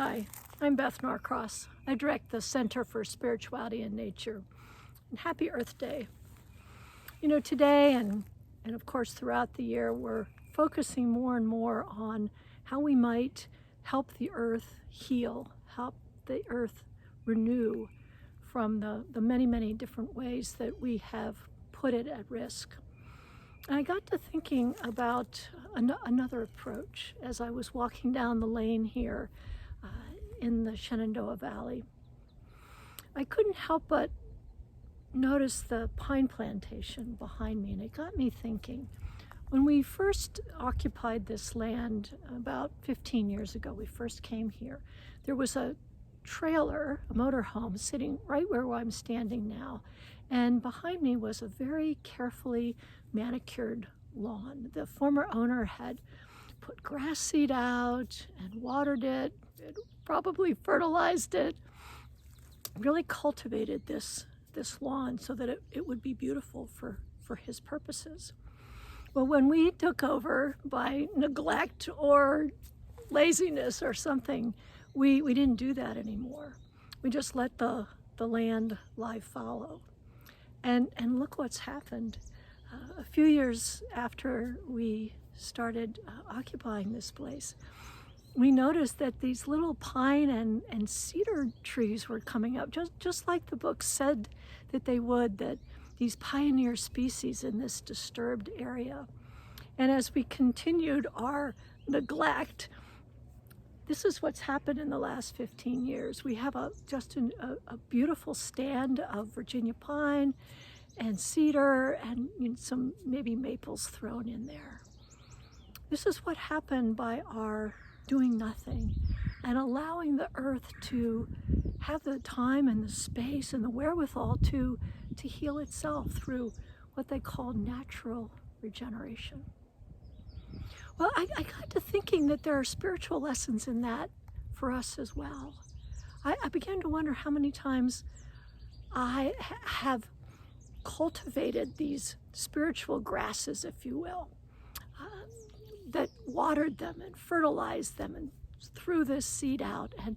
Hi, I'm Beth Norcross. I direct the Center for Spirituality and Nature. And happy Earth Day. You know, today and of course throughout the year, we're focusing more and more on how we might help the Earth heal, help the Earth renew from the many, many different ways that we have put it at risk. And I got to thinking about another approach as I was walking down the lane here in the Shenandoah Valley. I couldn't help but notice the pine plantation behind me, and it got me thinking. When we first occupied this land about 15 years ago, we first came here, there was a trailer, a motorhome, sitting right where I'm standing now, and behind me was a very carefully manicured lawn. The former owner had put grass seed out and watered it, probably fertilized it, really cultivated this lawn so that it would be beautiful for his purposes. Well, when we took over by neglect or laziness or something, we didn't do that anymore. We just let the land lie fallow. And look what's happened. A few years after we started occupying this place, we noticed that these little pine and cedar trees were coming up, just like the book said that they would, that these pioneer species in this disturbed area. And as we continued our neglect, this is what's happened in the last 15 years. We have just a beautiful stand of Virginia pine and cedar and some maybe maples thrown in there. This is what happened by our doing nothing and allowing the earth to have the time and the space and the wherewithal to heal itself through what they call natural regeneration. Well, I got to thinking that there are spiritual lessons in that for us as well. I began to wonder how many times I have cultivated these spiritual grasses, if you will, that watered them and fertilized them and threw this seed out, and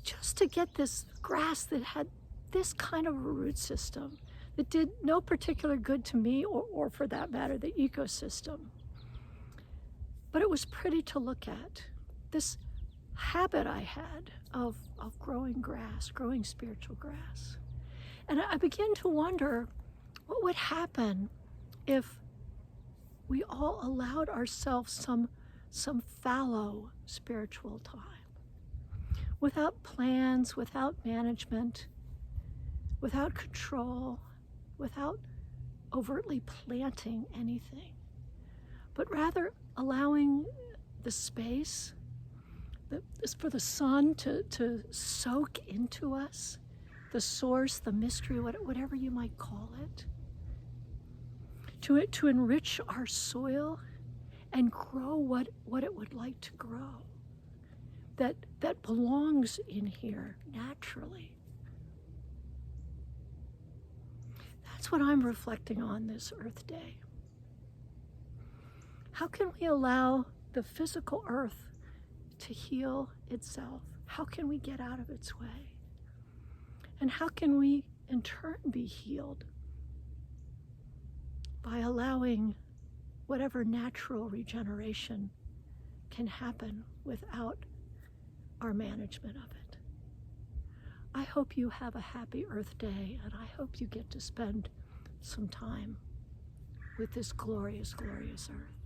just to get this grass that had this kind of a root system that did no particular good to me or for that matter, the ecosystem. But it was pretty to look at. This habit I had of growing grass, growing spiritual grass. And I began to wonder what would happen if we all allowed ourselves some fallow spiritual time, without plans, without management, without control, without overtly planting anything, but rather allowing the space for the sun to soak into us, the source, the mystery, whatever you might call it, to enrich our soil and grow what it would like to grow, that belongs in here naturally. That's what I'm reflecting on this Earth Day. How can we allow the physical earth to heal itself? How can we get out of its way? And how can we in turn be healed by allowing whatever natural regeneration can happen without our management of it? I hope you have a happy Earth Day, and I hope you get to spend some time with this glorious, glorious earth.